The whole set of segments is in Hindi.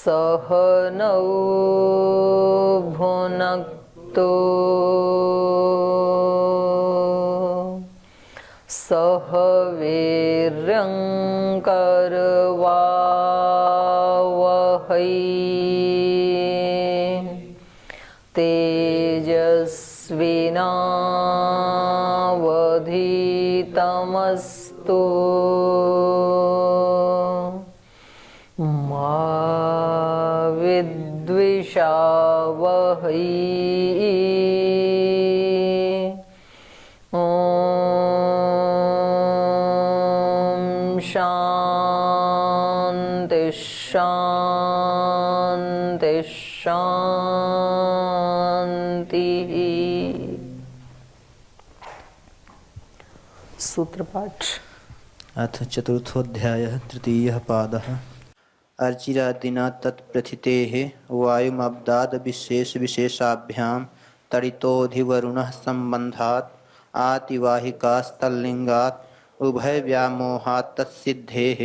सह नौ भुनक्तु सह वीर्यं करवावहै तेजस्विनावधीतमस्तु मा विद्विषावहै। शांति शांति शांति। सूत्र पाठ। अथ चतुर्थोऽध्यायः तृतीयः पादः। अर्चिरादिना तत्प्रथितेः वायुमब्दाद् विशेषविशेषाभ्यां तडितोऽधिवरुणः सम्बन्धात् आतिवाहिकास्तल्लिङ्गात् उभयव्यामोहात् तत्सिद्धेः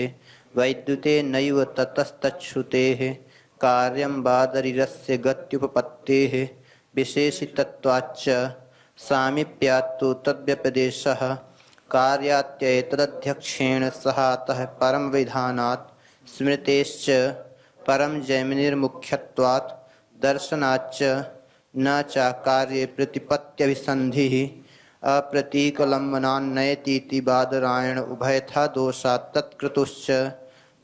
वैद्युतेनैव ततस्तच्छ्रुतेः कार्यं बादरीरस्य गत्युपपत्तेः विशेषितत्वाच्च सामीप्यात्तु तद्व्यपदेशः कार्यात्येतदध्यक्षेण सहातः परमविधानात् स्मृतेश्च परम जैमिनिर्मुख्यत्वात् दर्शनाच्च न च कार्ये प्रतिपत्त्यभिसन्धिः अप्रतीकलम्बनान्नयतीति बादरायण उभयथा दोषात् तत्कृतुश्च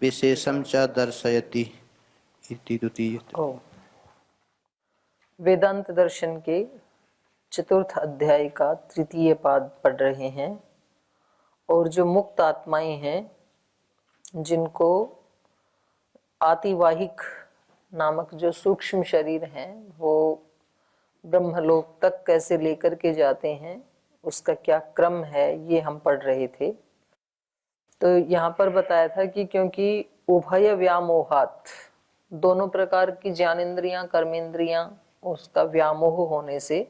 विशेषं च दर्शयति इति द्वितीय। वेदांत दर्शन के चतुर्थ अध्याय का तृतीय पाद पढ़ रहे हैं और जो मुक्त आत्माएं हैं जिनको आतिवाहिक नामक जो सूक्ष्म शरीर हैं वो ब्रह्मलोक तक कैसे लेकर के जाते हैं, उसका क्या क्रम है, ये हम पढ़ रहे थे। तो यहाँ पर बताया था कि क्योंकि उभय व्यामोहात, दोनों प्रकार की ज्ञानेंद्रियां कर्मेंद्रियां, उसका व्यामोह होने से,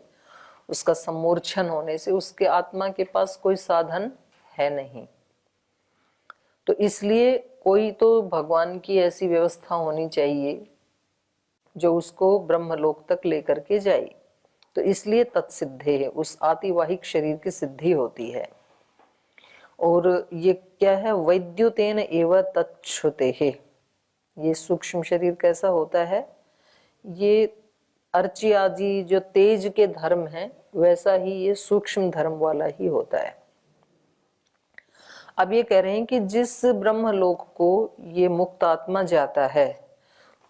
उसका सम्मूर्छन होने से उसके आत्मा के पास कोई साधन है नहीं। तो इसलिए कोई तो भगवान की ऐसी व्यवस्था होनी चाहिए जो उसको ब्रह्मलोक तक लेकर के जाए। तो इसलिए तत्सिद्धे है, उस आतिवाहिक शरीर की सिद्धि होती है। और ये क्या है, वैद्युतेन एव तच्छ्रुते है। ये सूक्ष्म शरीर कैसा होता है, ये अर्ची आदि जो तेज के धर्म है वैसा ही ये सूक्ष्म धर्म वाला ही होता है। अब ये कह रहे हैं कि जिस ब्रह्मलोक को ये मुक्त आत्मा जाता है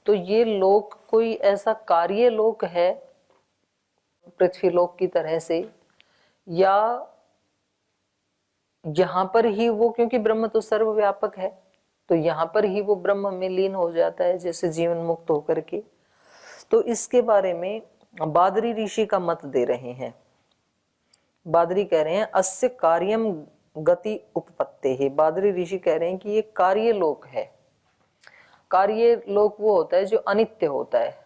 तो ये लोक कोई ऐसा कार्य लोक है पृथ्वी लोक की तरह से, या यहाँ पर ही वो, क्योंकि ब्रह्म तो सर्वव्यापक है, तो यहाँ पर ही वो ब्रह्म में लीन हो जाता है जैसे जीवन मुक्त होकर के। तो इसके बारे में बादरी ऋषि का मत दे रहे हैं। बादरी कह रहे हैं अस्य कार्यम गति उपपत्ते है। बादरी ऋषि कह रहे हैं कि ये कार्य लोक है। कार्य लोक वो होता है जो अनित्य होता है,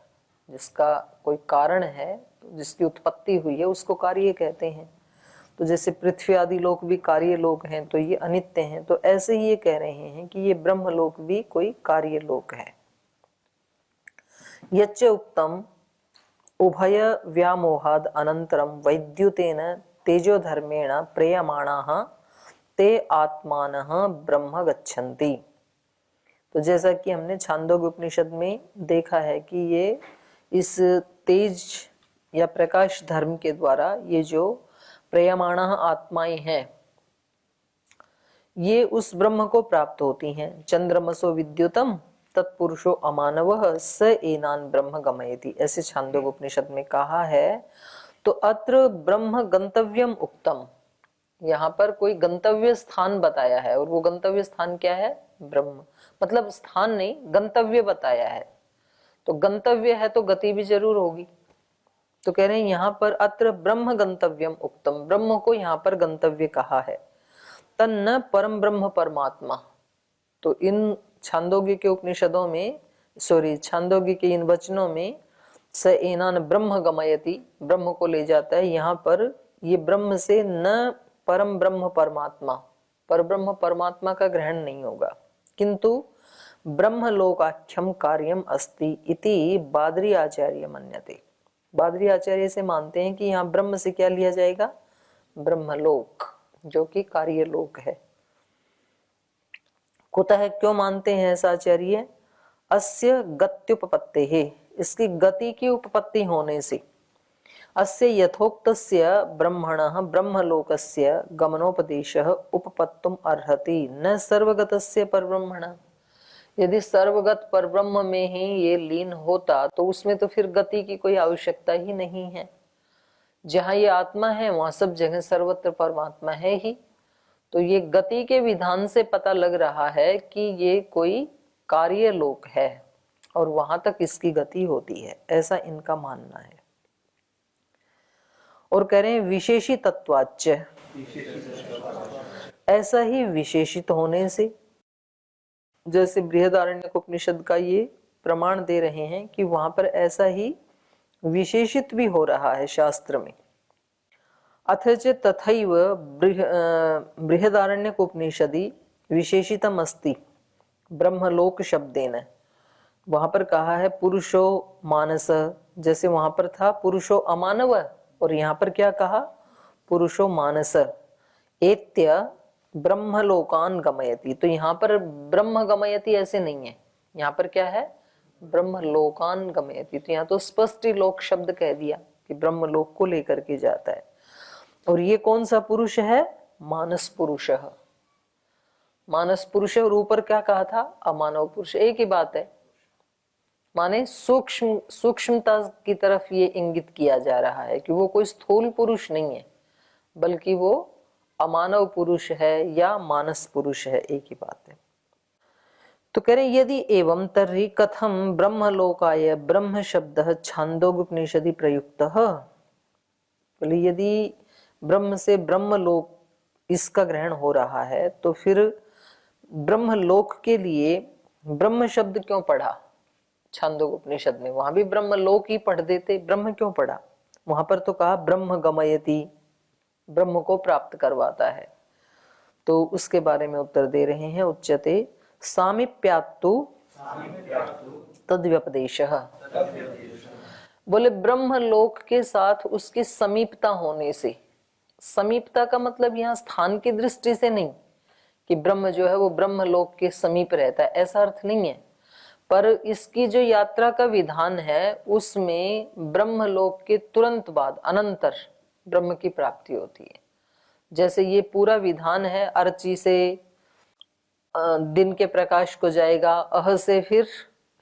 जिसका कोई कारण है, जिसकी उत्पत्ति हुई है, उसको कार्य कहते हैं। तो जैसे पृथ्वी आदि लोक भी कार्य लोक हैं, तो ये अनित्य हैं। तो ऐसे ही ये कह रहे हैं कि ये ब्रह्म लोक भी कोई कार्य लोक है। यच्च उक्तम उभय व्यामोहाद अनंतरम वैद्युतेन तेजोधर्मेण प्रेयमाणाः ते आत्मानः ब्रह्म गच्छन्ति। तो जैसा कि हमने छांदोग्य उपनिषद में देखा है कि ये इस तेज या प्रकाश धर्म के द्वारा ये जो प्रेयमाणाः आत्माएं हैं ये उस ब्रह्म को प्राप्त होती हैं। चंद्रमसो विद्युतम तत्पुरुषो अमानवः स एनान ब्रह्म गमयति, ऐसे छांदोग्य उपनिषद में कहा है। तो अत्र ब्रह्म गंतव्यम उक्तम, यहाँ पर कोई गंतव्य स्थान बताया है, और वो गंतव्य स्थान क्या है, ब्रह्म। मतलब स्थान नहीं, गंतव्य बताया है। तो गंतव्य है तो गति भी जरूर होगी। तो कह रहे हैं यहाँ पर अत्र ब्रह्म गंतव्यम उक्तम, ब्रह्म को यहाँ पर गंतव्य कहा है। तन्न परम ब्रह्म परमात्मा। तो इन छांदोग्य के उपनिषदों में, छांदोग्य के इन वचनों में स एनान ब्रह्म गमयति, ब्रह्म को ले जाता है। यहाँ पर ये ब्रह्म से न परम ब्रह्म परमात्मा, पर ब्रह्म परमात्मा का ग्रहण नहीं होगा, किंतु ब्रह्मलोकाख्यम कार्यम अस्ति इति बादरी आचार्य मन्यते। बादरी आचार्य से मानते हैं कि यहाँ ब्रह्म से क्या लिया जाएगा, ब्रह्मलोक, जो कि कार्य लोक है। कुतः, क्यों मानते हैं ऐसा आचार्य, अस्य गत्युपपत्तेः, इसकी गति की उपपत्ति होने से, अस्य यथोक्तस्य ब्रह्मणः ब्रह्मलोकस्य गमनोपदेशः उपपत्तुम अर्हति न सर्वगतस्य परब्रह्मणः। यदि सर्वगत परब्रह्म में ही ये लीन होता तो उसमें तो फिर गति की कोई आवश्यकता ही नहीं है। जहां ये आत्मा है वहां सब जगह सर्वत्र परमात्मा है ही। तो ये गति के विधान से पता लग रहा है कि ये कोई कार्य लोक है और वहां तक इसकी गति होती है, ऐसा इनका मानना है। और कह रहे हैं विशेषी तत्वाच्य, ऐसा ही विशेषित होने से, जैसे बृहदारण्यक उपनिषद का ये प्रमाण दे रहे हैं कि वहां पर ऐसा ही विशेषित भी हो रहा है शास्त्र में। अथच तथैव बृहदारण्यक उपनिषदि विशेषितम अस्ति ब्रह्मलोक शब्देन। वहां पर कहा है पुरुषो मानस, जैसे वहां पर था पुरुषो अमानव, और यहाँ पर क्या कहा, पुरुषो मानस एत्य ब्रह्मलोकान गमयति। तो यहाँ पर ब्रह्म गमयति ऐसे नहीं है, यहाँ पर क्या है, ब्रह्मलोकान गमयति। तो यहाँ तो स्पष्ट लोक शब्द कह दिया कि ब्रह्मलोक को लेकर के जाता है। और ये कौन सा पुरुष है, मानस पुरुष। मानस पुरुष, और ऊपर क्या कहा था, अमानव पुरुष, एक ही बात है। माने सूक्ष्मता की तरफ ये इंगित किया जा रहा है कि वो कोई स्थूल पुरुष नहीं है, बल्कि वो अमानव पुरुष है या मानस पुरुष है, एक ही बात है। तो कह रहे यदि एवं तर्हि कथम ब्रह्मलोकाय ब्रह्म शब्द छांदोग्योपनिषदि प्रयुक्तः। बोले यदि ब्रह्म से ब्रह्मलोक इसका ग्रहण हो रहा है तो फिर ब्रह्मलोक के लिए ब्रह्म शब्द क्यों पढ़ा छांदोग्योपनिषद में, वहां भी ब्रह्मलोक ही पढ़ देते, ब्रह्म क्यों पढ़ा। वहां पर तो कहा ब्रह्म गमयति, ब्रह्म को प्राप्त करवाता है। तो उसके बारे में उत्तर दे रहे हैं, उच्यते सामीप्यात्तु तद्व्यपदेशः। बोले ब्रह्मलोक के साथ उसकी समीपता होने से, समीपता का मतलब यहाँ स्थान की दृष्टि से नहीं कि ब्रह्म जो है वो ब्रह्मलोक के समीप रहता है, ऐसा अर्थ नहीं है, पर इसकी जो यात्रा का विधान है उसमें ब्रह्मलोक के तुरंत बाद अनंतर ब्रह्म की प्राप्ति होती है। जैसे ये पूरा विधान है, अर्ची से दिन के प्रकाश को जाएगा, अह से फिर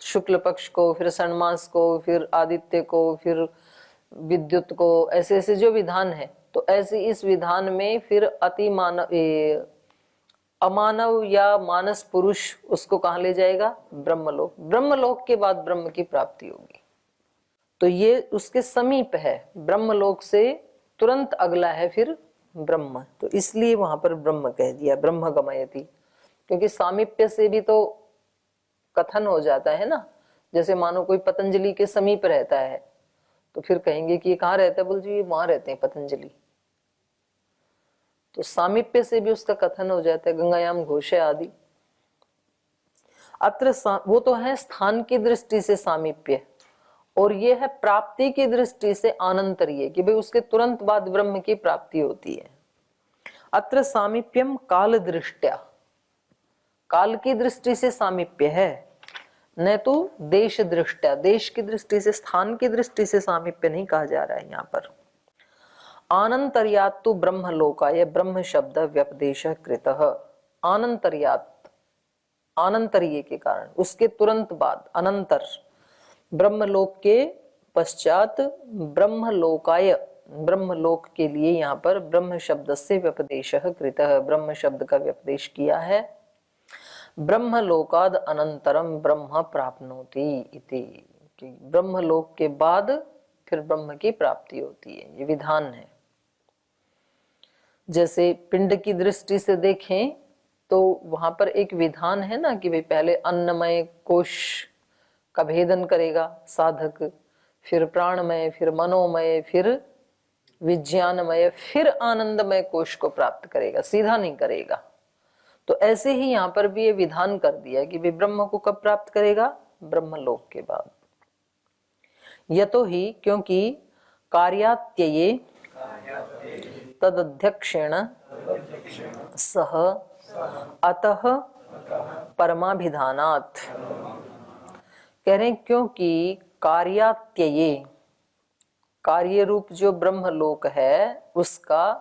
शुक्ल पक्ष को, फिर षण्मास को, फिर आदित्य को, फिर विद्युत को, ऐसे ऐसे जो विधान है। तो ऐसे इस विधान में फिर अति मानव अमानव या मानस पुरुष उसको कहाँ ले जाएगा, ब्रह्मलोक। ब्रह्मलोक के बाद ब्रह्म की प्राप्ति होगी। तो ये उसके समीप है, ब्रह्मलोक से तुरंत अगला है फिर ब्रह्म। तो इसलिए वहां पर ब्रह्म कह दिया, ब्रह्म गमयति, क्योंकि सामीप्य से भी तो कथन हो जाता है ना। जैसे मानो कोई पतंजलि के समीप रहता है तो फिर कहेंगे कि ये कहाँ रहता है, बोल जी वहां रहते हैं पतंजलि। तो सामीप्य से भी उसका कथन हो जाता है, गंगायाम घोष आदि। अत्र वो तो है स्थान की दृष्टि से सामीप्य, और ये है प्राप्ति की दृष्टि से आनंतरीय, कि भाई उसके तुरंत बाद ब्रह्म की प्राप्ति होती है। अत्र सामीप्यम काल दृष्टया, काल की दृष्टि से सामीप्य है, न तो देश दृष्टया, देश की दृष्टि से, स्थान की दृष्टि से सामीप्य नहीं कहा जा रहा है यहाँ पर। आनंतर्यात तो ब्रह्मलोकाय ब्रह्म शब्द व्यपदेश कृतः। आनंतर्यात, आनंतरीय के कारण, उसके तुरंत बाद, अनंतर, ब्रह्मलोक के पश्चात ब्रह्मलोकाय, ब्रह्मलोक के लिए यहाँ पर ब्रह्म शब्द से व्यपदेश कृतः, ब्रह्म शब्द का व्यपदेश किया है। ब्रह्मलोकाद अनंतरम ब्रह्म प्राप्नोति इति, कि ब्रह्मलोक के बाद फिर ब्रह्म की प्राप्ति होती है, ये विधान है। जैसे पिंड की दृष्टि से देखें तो वहां पर एक विधान है ना कि भाई पहले अन्नमय कोश का भेदन करेगा साधक, फिर प्राणमय, फिर मनोमय, फिर विज्ञानमय, फिर आनंदमय कोश को प्राप्त करेगा, सीधा नहीं करेगा। तो ऐसे ही यहाँ पर भी ये विधान कर दिया कि वे ब्रह्म को कब प्राप्त करेगा, ब्रह्मलोक के बाद। यतो ही क्योंकि कार्यात्यये तदध्यक्षेण सह अतः परमाभिधानात्, कह रहे हैं क्योंकि कार्यात्यये, कार्य रूप जो ब्रह्मलोक है उसका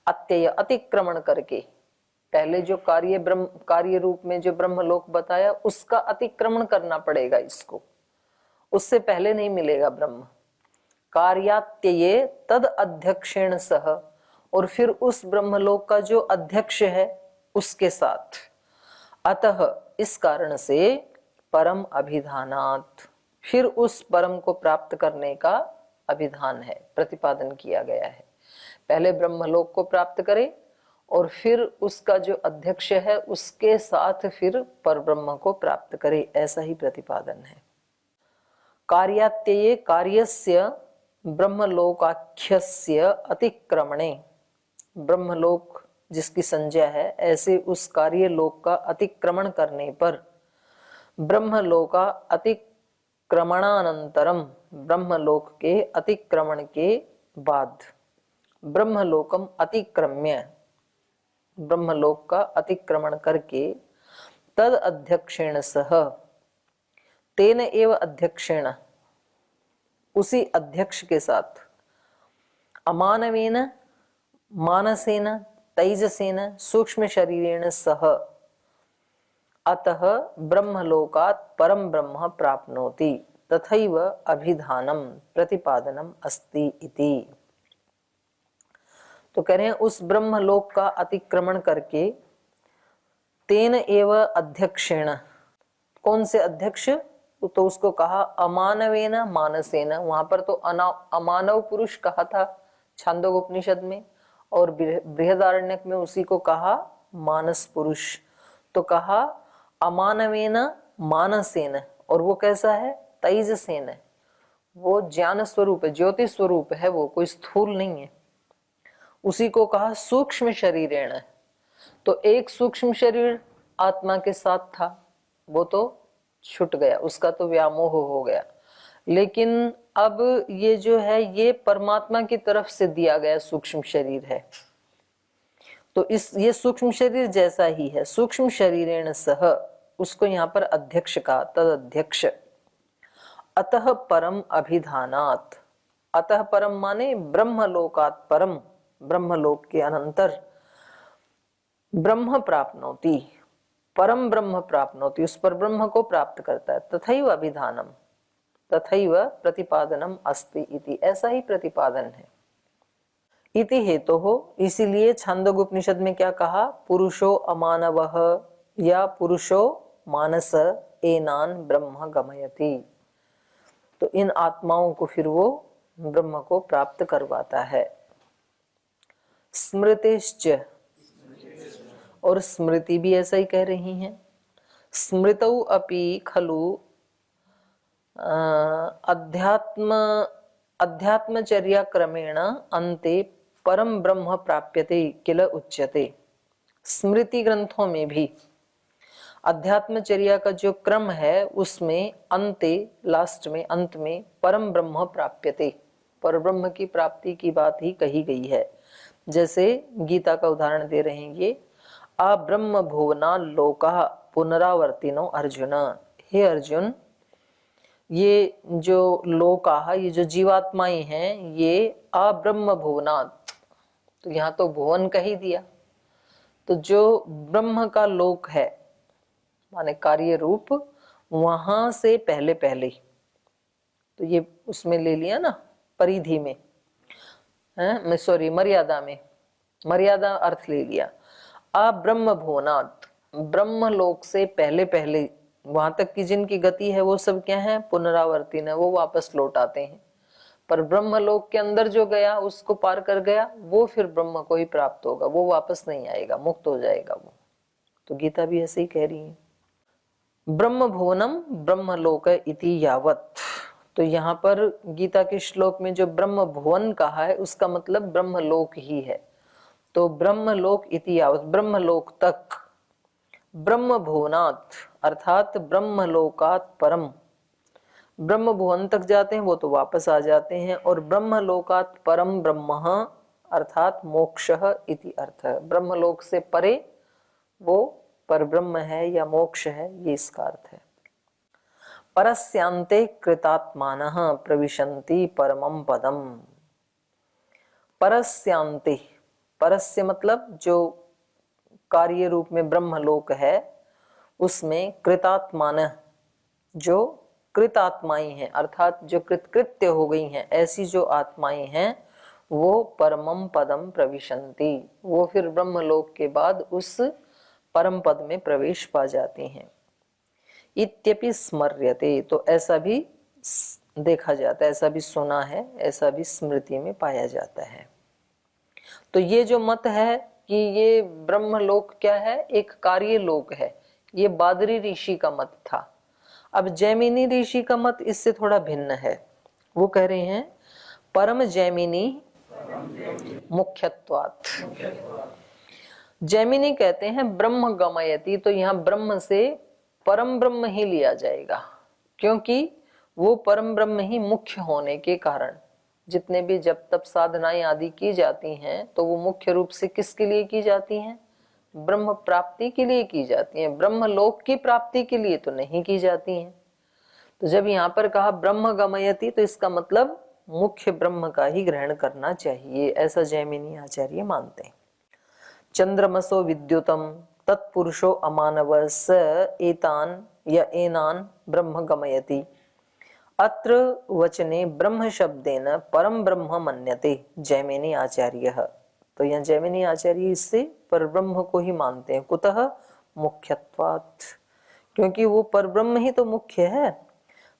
अत्यय अतिक्रमण करके, पहले जो कार्य रूप में जो ब्रह्मलोक बताया उसका अतिक्रमण करना पड़ेगा इसको, उससे पहले नहीं मिलेगा ब्रह्म। कार्यात्यये तद अध्यक्षेण सह, और फिर उस ब्रह्मलोक का जो अध्यक्ष है उसके साथ, अतः इस कारण से परम अभिधानात्, फिर उस परम को प्राप्त करने का अभिधान है, प्रतिपादन किया गया है। पहले ब्रह्मलोक को प्राप्त करे और फिर उसका जो अध्यक्ष है उसके साथ फिर परब्रह्म को प्राप्त करे, ऐसा ही प्रतिपादन है। कार्यात्यये कार्यस्य ब्रह्मलोकाख्यस्य अतिक्रमणे, ब्रह्मलोक जिसकी संज्ञा है, ऐसे उस कार्य लोक का अतिक्रमण करने पर ब्रह्मलोका अतिक्रमणानंतरम, ब्रह्मलोक के अतिक्रमण के बाद ब्रह्मलोकम अतिक्रम्य, ब्रह्मलोक का अतिक्रमण करके तद अध्यक्षेण सह, तेन एव अध्यक्षेण, उसी अध्यक्ष के साथ, अमानवेन मानसेन तैजसेन सूक्ष्म शरीरेण सह अतः ब्रह्मलोकात् परम ब्रह्म प्राप्नोति तथैव अभिधानम प्रतिपादनम अस्ति इति। तो कह रहे हैं उस ब्रह्मलोक का अतिक्रमण करके तेन एव अध्यक्षेण, कौन से अध्यक्ष, तो उसको कहा अमानवेन मानसेन, वहां पर तो अमानव पुरुष कहा था छांदोग्योपनिषद में, और बृहदारण्यक में उसी को कहा मानस पुरुष। तो कहा अमानवेन मानसेन, और वो कैसा है, तैजसेन, वो ज्ञान स्वरूप है, ज्योति स्वरूप है, वो कोई स्थूल नहीं है। उसी को कहा सूक्ष्म शरीरेण, तो एक सूक्ष्म शरीर आत्मा के साथ था, वो तो छूट गया, उसका तो व्यामोह हो गया, लेकिन अब ये जो है ये परमात्मा की तरफ से दिया गया सूक्ष्म शरीर है। तो ये सूक्ष्म शरीर जैसा ही है, सूक्ष्म शरीरेण सह, उसको यहाँ पर अध्यक्ष का, तद अध्यक्ष, अतः परम अभिधानात्, अतः परम माने ब्रह्मलोकात् परम, ब्रह्मलोक के अनंतर ब्रह्म प्राप्नोति, परम ब्रह्म प्राप्नोति, उस पर ब्रह्म को प्राप्त करता है। तथैव अभिधानम, तथैव प्रतिपादनम अस्ति इति, ऐसा ही प्रतिपादन है। इति हेतु हो, इसीलिए छांदोग्योपनिषद में क्या कहा, पुरुषो अमानवः या पुरुषो मानस एनान ब्रह्म गमयति, तो इन आत्माओं को फिर वो ब्रह्म को प्राप्त करवाता है। स्मृतिश्च, और स्मृति भी ऐसा ही कह रही हैं, स्मृतौ अपि खलु अध्यात्मचर्या क्रमेण अन्ते परम ब्रह्म प्राप्यते किल उच्यते। स्मृति ग्रंथों में भी अध्यात्मचर्या का जो क्रम है उसमें अंते, लास्ट में, अंत में परम ब्रह्म प्राप्यते, पर ब्रह्म की प्राप्ति की बात ही कही गई है। जैसे गीता का उदाहरण दे रहे हैं ये, आ ब्रह्म भुवना लोका पुनरावर्तिनो अर्जुन, हे अर्जुन, ये जो लोका, ये जो जीवात्माएं हैं, ये आ ब्रह्म भुवनात्, तो यहाँ तो भुवन कह ही दिया, तो जो ब्रह्म का लोक है माने कार्य रूप, वहां से पहले पहले, तो ये उसमें ले लिया ना परिधि में, है सॉरी मर्यादा में, मर्यादा अर्थ ले लिया। आ ब्रह्म भुवनात्, ब्रह्म लोक से पहले पहले, वहां तक की जिनकी गति है वो सब क्या है, पुनरावर्ती है, वो वापस लौट आते हैं। पर ब्रह्म लोक के अंदर जो गया, उसको पार कर गया, वो फिर ब्रह्म को ही प्राप्त होगा, वो वापस नहीं आएगा, मुक्त हो जाएगा वो। तो गीता भी ऐसे ही कह रही है, ब्रह्म भुवनम ब्रह्मलोक इति यावत। तो यहाँ पर गीता के श्लोक में जो ब्रह्म भुवन कहा है उसका मतलब ब्रह्मलोक ही है। तो ब्रह्मलोक इति यावत, ब्रह्मलोक तक, ब्रह्म भुवनात् अर्थात ब्रह्मलोकात् परम, ब्रह्म भुवन तक जाते हैं वो तो वापस आ जाते हैं, और ब्रह्मलोकात् परम ब्रह्म अर्थात मोक्षः इति अर्थ है। ब्रह्मलोक से परे वो परब्रह्म है या मोक्ष है, ये इसका अर्थ है। परस्यांते कृतात्मानः प्रविशन्ति परमं पदम। परस्यांते, परस्य मतलब जो कार्य रूप में ब्रह्मलोक है उसमें कृतात्मान, जो कृतात्माएं हैं अर्थात जो कृतकृत्य हो गई हैं, ऐसी जो आत्माएं हैं वो परमम पदम प्रविशन्ति, वो फिर ब्रह्मलोक के बाद उस परम पद में प्रवेश पा जाती हैं। इत्यपि स्मर्यते, तो ऐसा भी देखा जाता है, ऐसा भी सुना है, ऐसा भी स्मृति में पाया जाता है। तो ये जो मत है कि ये ब्रह्मलोक क्या है, एक कार्य लोक है, ये बादरी ऋषि का मत था। अब जैमिनी ऋषि का मत इससे थोड़ा भिन्न है। वो कह रहे हैं परम जैमिनी मुख्यत्वात्। जैमिनी कहते हैं ब्रह्म गमयति, तो यहाँ ब्रह्म से परम ब्रह्म ही लिया जाएगा, क्योंकि वो परम ब्रह्म ही मुख्य होने के कारण जितने भी जब तब साधनाएं आदि की जाती हैं तो वो मुख्य रूप से किसके लिए की जाती हैं, ब्रह्म प्राप्ति के लिए की जाती हैं, ब्रह्म लोक की प्राप्ति के लिए तो नहीं की जाती हैं। तो जब यहाँ पर कहा ब्रह्म गमयति तो इसका मतलब मुख्य ब्रह्म का ही ग्रहण करना चाहिए, ऐसा जैमिनी आचार्य मानते हैं। चंद्रमसो विद्युतम तत्पुरुषो अमानव स एतान या एनान ब्रह्म गमयति। अत्र वचने ब्रह्म शब्देन परम ब्रह्म मन्यते जैमिनी आचार्य। तो यहाँ जैमिनी आचार्य इससे परब्रह्म को ही मानते हैं। कुतः मुख्यत्वात्, क्योंकि वो परब्रह्म ही तो मुख्य है।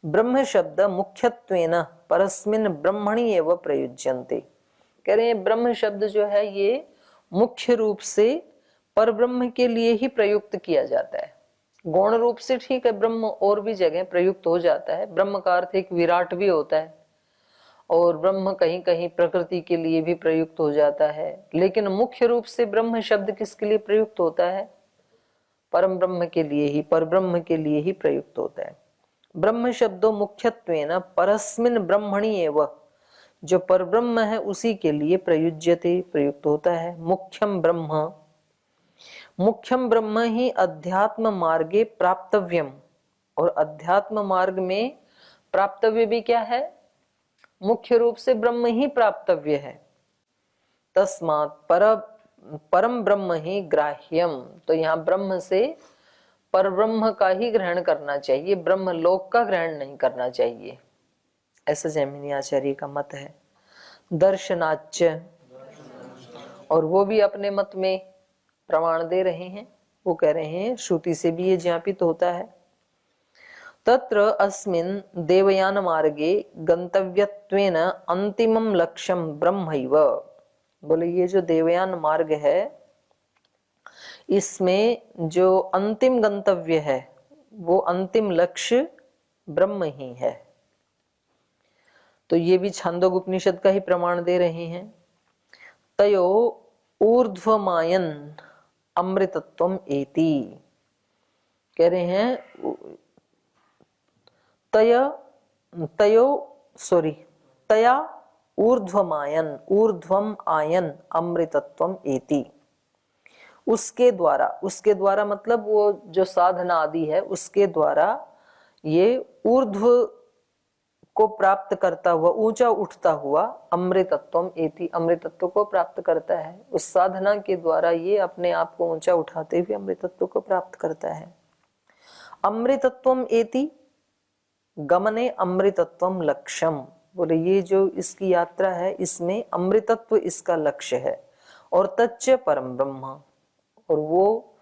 ब्रह्म शब्द मुख्यत्वेन परस्मिन् ब्रह्मणि एव प्रयुज्यन्ते। कह रहे हैं ब्रह्म शब्द जो है ये मुख्य रूप से परब्रह्म के लिए ही प्रयुक्त किया जाता है। गौण रूप से ठीक है, ब्रह्म और भी जगह प्रयुक्त हो जाता है। ब्रह्म का अर्थ एक विराट भी होता है, और ब्रह्म कहीं कहीं प्रकृति के लिए भी प्रयुक्त हो जाता है, लेकिन मुख्य रूप से ब्रह्म शब्द किसके लिए प्रयुक्त होता है, परम ब्रह्म के लिए ही, परब्रह्म के लिए ही प्रयुक्त होता है। ब्रह्म शब्दों मुख्यत्वेन परस्मिन् ब्रह्मणि एव, जो परब्रह्म है उसी के लिए प्रयुज्यते प्रयुक्त होता है। मुख्यम ब्रह्म, मुख्यम ब्रह्म ही अध्यात्म मार्गे प्राप्तव्यम, और अध्यात्म मार्ग में प्राप्तव्य भी क्या है, मुख्य रूप से ब्रह्म ही प्राप्तव्य है। तस्मात् परम ब्रह्म ही ग्राह्यम, तो यहाँ ब्रह्म से परब्रह्म का ही ग्रहण करना चाहिए, ब्रह्म लोक का ग्रहण नहीं करना चाहिए, ऐसा जैमिनी आचार्य का मत है। दर्शनाच्य, और वो भी अपने मत में प्रमाण दे रहे हैं। वो कह रहे हैं श्रुति से भी ये ज्ञापित होता है। तत्र अस्मिन् देवयान मार्गे गंतव्यत्वेन अंतिमम लक्ष्यम ब्रह्मैव। बोले ये जो देवयान मार्ग है इसमें जो अंतिम गंतव्य है वो अंतिम लक्ष्य ब्रह्म ही है। तो ये भी छांदोग उपनिषद का ही प्रमाण दे रहे हैं। तयो ऊर्ध्वमायन अमृतत्वम एति, कह रहे हैं तया ऊर्ध्वमायन, ऊर्ध्वम आयन अमृतत्वम एति, उसके द्वारा मतलब वो जो साधना आदि है उसके द्वारा ये ऊर्ध्व को प्राप्त करता हुआ, ऊंचा उठता हुआ, अमृतत्वम एति, अमृतत्व को प्राप्त करता है। उस साधना के द्वारा ये अपने आप को ऊंचा उठाते हुए अमृतत्व को प्राप्त करता है। अमृतत्वम एति गमने अमृतत्वम लक्ष्यम, बोले ये जो इसकी यात्रा है इसमें अमृतत्व इसका लक्ष्य है। और तच्च परम ब्रह्म, और वो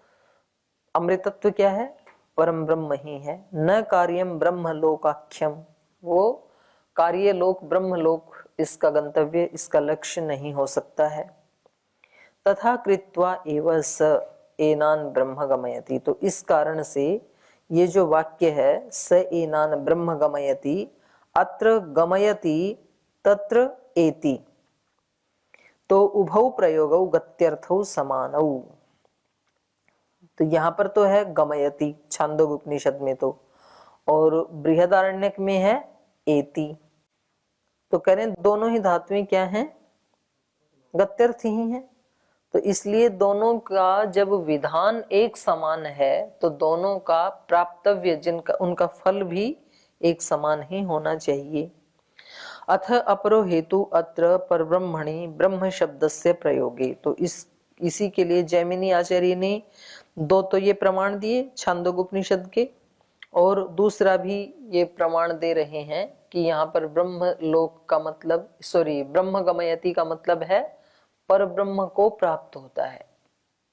अमृतत्व क्या है, परम ब्रह्म ही है। न कार्यम ब्रह्म लोकाख्यम, वो कार्य लोक ब्रह्म लोक इसका गंतव्य, इसका लक्ष्य नहीं हो सकता है। तथा कृत्वा एव स एनान ब्रह्म गमयति, तो इस कारण से ये जो वाक्य है स एनान ब्रह्म गमयति, अत्र गमयति तत्र एति, तो उभौ प्रयोगौ गत्यर्थौ समानौ। तो यहाँ पर तो है गमयति छांदोग्य उपनिषद में तो, और बृहदारण्यक में है एति। तो कह रहे हैं दोनों ही धातुएं क्या हैं, गत्यर्थ ही हैं। तो इसलिए दोनों का जब विधान एक समान है तो दोनों का प्राप्तव्य जिनका उनका फल भी एक समान ही होना चाहिए। अथ अपरो हेतु अत्र परब्रह्मणि ब्रह्म शब्दस्य प्रयोगे। तो इसी के लिए जैमिनी आचार्य ने दो तो ये प्रमाण दिए छांदोग्य उपनिषद के, और दूसरा भी ये प्रमाण दे रहे हैं कि यहाँ पर ब्रह्म लोक का मतलब ब्रह्म गमयति का मतलब है पर ब्रह्म को प्राप्त होता है,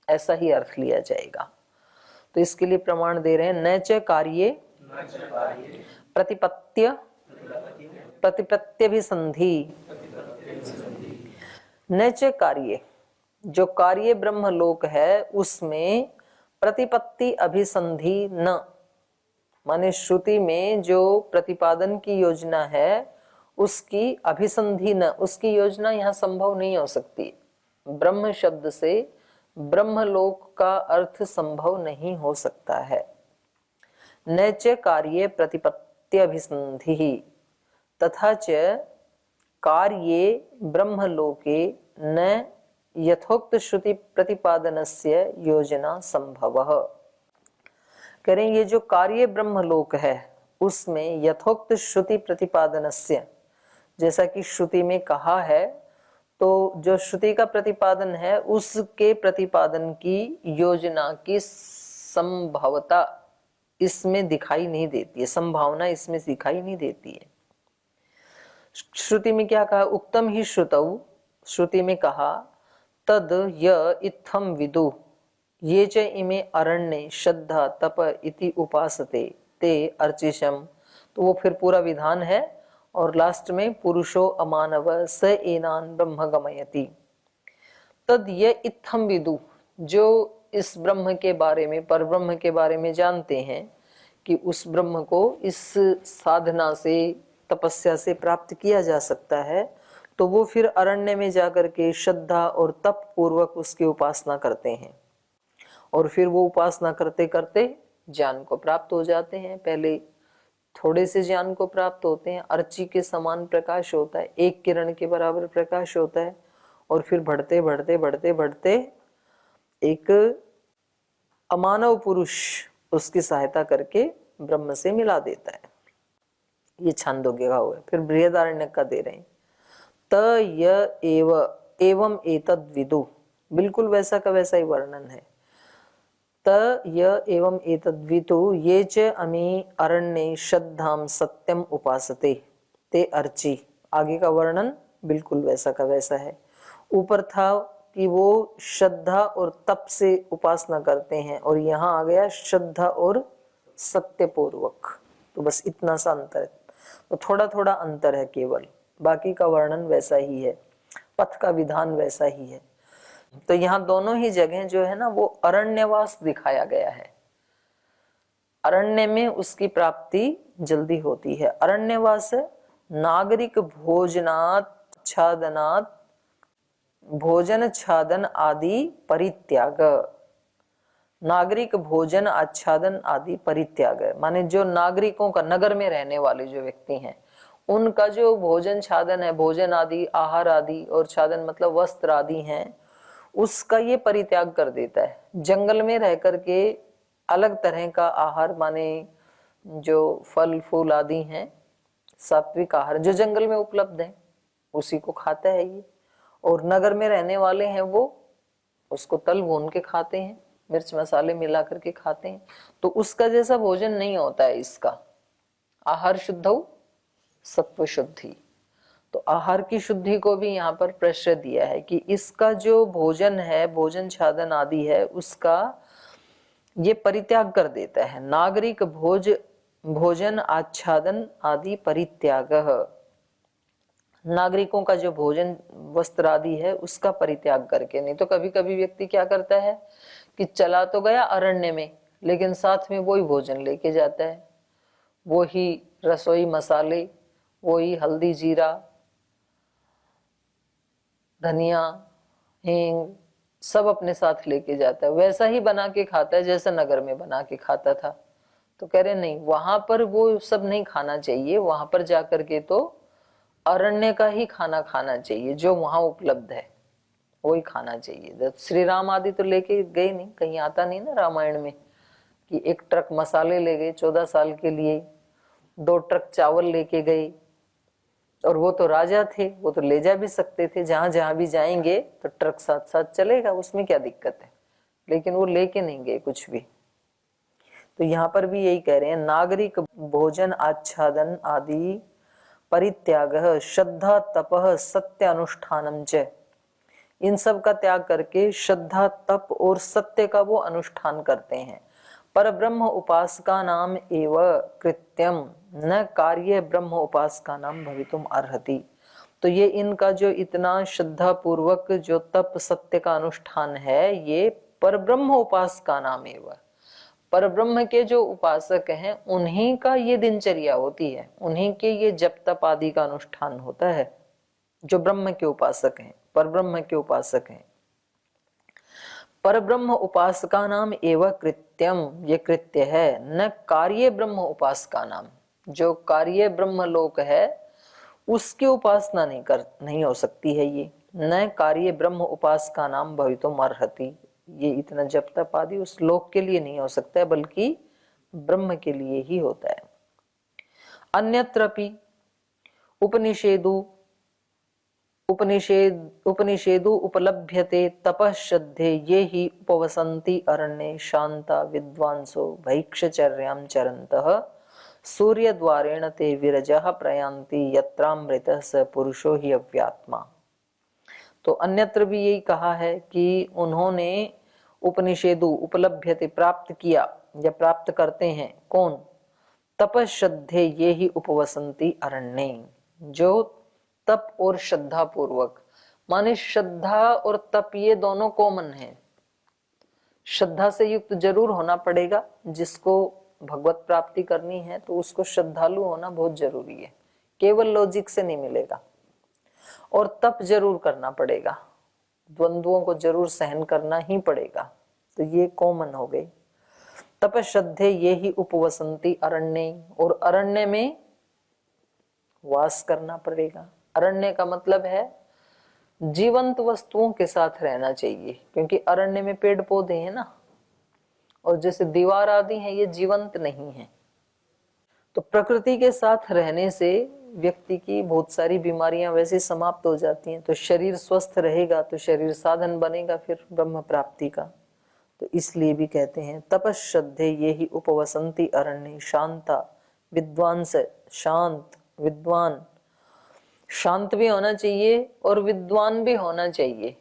ऐसा ही अर्थ लिया जाएगा। तो इसके लिए प्रमाण दे रहे हैं न च कार्ये प्रतिपत्य प्रतिपत्त्यभिसंधि, न च कार्ये, जो कार्य ब्रह्म लोक है उसमें प्रतिपत्ति अभिसंधि न, माने श्रुति में जो प्रतिपादन की योजना है उसकी अभिसंधि न, उसकी योजना यहाँ संभव नहीं हो सकती। ब्रह्म शब्द से ब्रह्मलोक का अर्थ संभव नहीं हो सकता है। न च कार्ये प्रतिपत्त्यभिसंधि तथा च कार्ये ब्रह्मलोके न यथोक्त श्रुति प्रतिपादनस्य योजना संभवः। करें ये जो कार्य ब्रह्मलोक है उसमें यथोक्त श्रुति प्रतिपादनस्य, जैसा कि श्रुति में कहा है, तो जो श्रुति का प्रतिपादन है उसके प्रतिपादन की योजना की संभवता इसमें दिखाई नहीं देती है, संभावना इसमें दिखाई नहीं देती है। श्रुति में क्या कहा, उक्तम ही श्रुतौ, श्रुति में कहा तद य इत्थम विदु ये च इमे अरण्ये श्रद्धा तप इति उपासते ते अर्चिषम। तो वो फिर पूरा विधान है और लास्ट में पुरुषो अमानव स एनान ब्रह्म गमयति। तद ये इत्थम विदु, जो इस ब्रह्म के बारे में, पर ब्रह्म के बारे में जानते हैं कि उस ब्रह्म को इस साधना से तपस्या से प्राप्त किया जा सकता है, तो वो फिर अरण्य में जाकर के श्रद्धा और तप पूर्वक उसकी उपासना करते हैं, और फिर वो उपासना करते करते ज्ञान को प्राप्त हो जाते हैं। पहले थोड़े से ज्ञान को प्राप्त होते हैं, अर्ची के समान प्रकाश होता है, एक किरण के बराबर प्रकाश होता है, और फिर बढ़ते बढ़ते बढ़ते बढ़ते एक अमानव पुरुष उसकी सहायता करके ब्रह्म से मिला देता है। ये छांदोग्य का हुआ है। फिर बृहदारण्यक का दे रहे हैं त य एव एवं एतद् विदु, बिल्कुल वैसा का वैसा ही वर्णन है। त य एवं एतद् विदु ये च अमी अरण्ये श्रद्धाम सत्यम उपासते ते अर्ची। आगे का वर्णन बिल्कुल वैसा का वैसा है। ऊपर था कि वो श्रद्धा और तप से उपासना करते हैं, और यहाँ आ गया श्रद्धा और सत्य पूर्वक। तो बस इतना सा अंतर है, तो थोड़ा थोड़ा अंतर है केवल, बाकी का वर्णन वैसा ही है, पथ का विधान वैसा ही है। तो यहाँ दोनों ही जगह जो है ना वो अरण्यवास दिखाया गया है। अरण्य में उसकी प्राप्ति जल्दी होती है। अरण्यवास नागरिक भोजनात् छादनात् भोजन छादन आदि परित्याग, नागरिक भोजन आच्छादन आदि परित्याग, माने जो नागरिकों का, नगर में रहने वाले जो व्यक्ति हैं उनका जो भोजन छादन है, भोजन आदि आहार आदि, और छादन मतलब वस्त्र आदि हैं, उसका ये परित्याग कर देता है। जंगल में रह करके अलग तरह का आहार, माने जो फल फूल आदि हैं, सात्विक आहार जो जंगल में उपलब्ध है उसी को खाता है ये, और नगर में रहने वाले हैं वो उसको तल भून के खाते हैं, मिर्च मसाले मिला करके खाते हैं। तो उसका जैसा भोजन नहीं होता है इसका। आहार शुद्धौ सत्व शुद्धि, तो आहार की शुद्धि को भी यहाँ पर प्रश्रय दिया है कि इसका जो भोजन है, भोजन छादन आदि है, उसका ये परित्याग कर देता है। नागरिक भोजन आच्छादन आदि परित्याग, नागरिकों का जो भोजन वस्त्र आदि है उसका परित्याग करके। नहीं तो कभी कभी व्यक्ति क्या करता है कि चला तो गया अरण्य में, लेकिन साथ में वही भोजन लेके जाता है, वो ही रसोई मसाले, वो ही हल्दी जीरा धनिया हींग सब अपने साथ लेके जाता है, वैसा ही बना के खाता है जैसा नगर में बना के खाता था। तो कह रहे नहीं, वहां पर वो सब नहीं खाना चाहिए, वहां पर जाकर के तो अरण्य का ही खाना खाना चाहिए, जो वहां उपलब्ध है वही खाना चाहिए। श्री राम आदि तो लेके गए नहीं, कहीं आता नहीं ना रामायण में कि एक ट्रक मसाले ले गए 14 साल के लिए, 2 ट्रक चावल लेके गए, और वो तो राजा थे, वो तो ले जा भी सकते थे, जहां जहां भी जाएंगे तो ट्रक साथ साथ चलेगा, उसमें क्या दिक्कत है, लेकिन वो लेके नहीं गए कुछ भी। तो यहाँ पर भी यही कह रहे हैं, नागरिक भोजन आच्छादन आदि परित्याग श्रद्धा तपः सत्य अनुष्ठानम च, इन सब का त्याग करके श्रद्धा तप और सत्य का वो अनुष्ठान करते हैं। पर ब्रह्म उपासका नाम एव कृत्यम न कार्य ब्रह्म उपासका नाम भवितुम अर्हति। तो ये इनका जो इतना श्रद्धा पूर्वक जो तप सत्य का अनुष्ठान है, ये पर ब्रह्म उपासका नाम एव, पर ब्रह्म के जो उपासक हैं उन्हीं का ये दिनचर्या होती है, उन्हीं के ये जप तप आदि का अनुष्ठान होता है, जो ब्रह्म के उपासक हैं, पर ब्रह्म के उपासक हैं। पर ब्रह्म उपासका नाम एवं कृत्यम, ये कृत्य है, न कार्य ब्रह्म उपासका नाम, जो कार्य ब्रह्म लोक है उसकी उपासना नहीं हो सकती है ये, न कार्य ब्रह्म उपासका नाम भवितुम अर्हति, ये इतना जप तप आदि उस लोक के लिए नहीं हो सकता है, बल्कि ब्रह्म के लिए ही होता है। अन्यत्रपि उपनिषेदु उपलभ्यते तपः श्रद्धे ये ही उपवसन्ति अरण्ये शांता विद्वांसो भैक्षचर्यां चरन्तः सूर्यद्वारेण ते विरजः प्रयान्ति यत्रामृतः स पुरुषो हि अव्यात्मा। तो अन्यत्र भी यही कहा है कि उन्होंने उपनिषेदु उपलभ्यते प्राप्त किया या प्राप्त करते हैं, कौन? तपः श्रद्धे ये ही उपवसन्ति अरण्ये, जो तप और श्रद्धा पूर्वक, माने श्रद्धा और तप ये दोनों कॉमन है। श्रद्धा से युक्त जरूर होना पड़ेगा, जिसको भगवत प्राप्ति करनी है तो उसको श्रद्धालु होना बहुत जरूरी है, केवल लॉजिक से नहीं मिलेगा। और तप जरूर करना पड़ेगा, द्वंद्वों को जरूर सहन करना ही पड़ेगा, तो ये कॉमन हो गई। तप श्रद्धे ये ही उपवसंती अरण्य, और अरण्य में वास करना पड़ेगा। अरण्य का मतलब है जीवंत वस्तुओं के साथ रहना चाहिए, क्योंकि अरण्य में पेड़ पौधे हैं ना, और जैसे दीवार आदि है ये जीवंत नहीं है। तो प्रकृति के साथ रहने से व्यक्ति की बहुत सारी बीमारियां वैसे समाप्त हो जाती हैं। तो शरीर स्वस्थ रहेगा तो शरीर साधन बनेगा फिर ब्रह्म प्राप्ति का। तो इसलिए भी कहते हैं तपश्रद्धे ये ही उपवसंती अरण्य शांता विद्वान से, शांत विद्वान, शांत भी होना चाहिए और विद्वान भी होना चाहिए।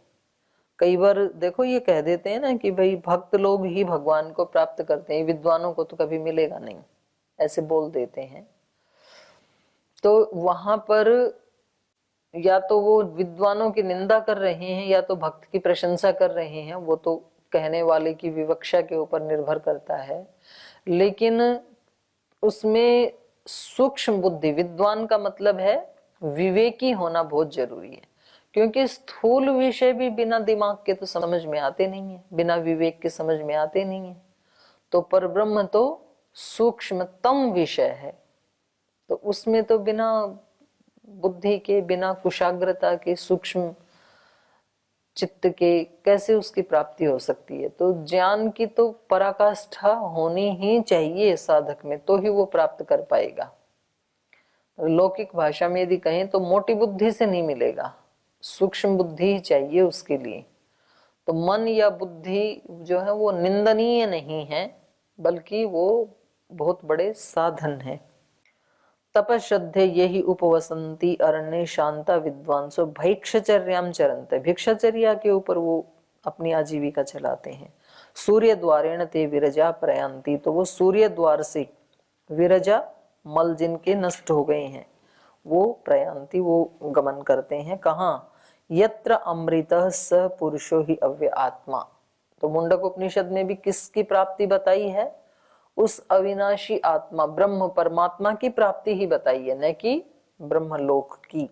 कई बार देखो ये कह देते हैं ना कि भाई भक्त लोग ही भगवान को प्राप्त करते हैं, विद्वानों को तो कभी मिलेगा नहीं, ऐसे बोल देते हैं। तो वहां पर या तो वो विद्वानों की निंदा कर रहे हैं या तो भक्त की प्रशंसा कर रहे हैं, वो तो कहने वाले की विवक्षा के ऊपर निर्भर करता है। लेकिन उसमें सूक्ष्म बुद्धि, विद्वान का मतलब है विवेकी होना बहुत जरूरी है, क्योंकि स्थूल विषय भी बिना दिमाग के तो समझ में आते नहीं है, बिना विवेक के समझ में आते नहीं है। तो परब्रह्म तो सूक्ष्मतम विषय है, तो उसमें तो बिना बुद्धि के, बिना कुशाग्रता के, सूक्ष्म चित्त के कैसे उसकी प्राप्ति हो सकती है। तो ज्ञान की तो पराकाष्ठा होनी ही चाहिए साधक में, तो ही वो प्राप्त कर पाएगा। लौकिक भाषा में यदि कहें तो मोटी बुद्धि से नहीं मिलेगा, सूक्ष्म बुद्धि ही चाहिए उसके लिए। तो मन या बुद्धि जो है वो निंदनीय नहीं है, बल्कि वो बहुत बड़े साधन है। तपश्रद्धे ये ही उपवसंती अरण्य शांता विद्वांसो भैक्षचर्याम चरन्ते, भिक्षाचर्या के ऊपर वो अपनी आजीविका चलाते हैं। सूर्य द्वारेण ते विरजा प्रयांति, तो वो सूर्य द्वार से, विरजा मल जिनके नष्ट हो गए हैं, वो प्रयांति वो गमन करते हैं। कहाँ? यत्र अमृतः स पुरुषो ही अव्य आत्मा। तो मुंडक उपनिषद में भी किसकी प्राप्ति बताई है? उस अविनाशी आत्मा ब्रह्म परमात्मा की प्राप्ति ही बताई है, न कि ब्रह्मलोक की।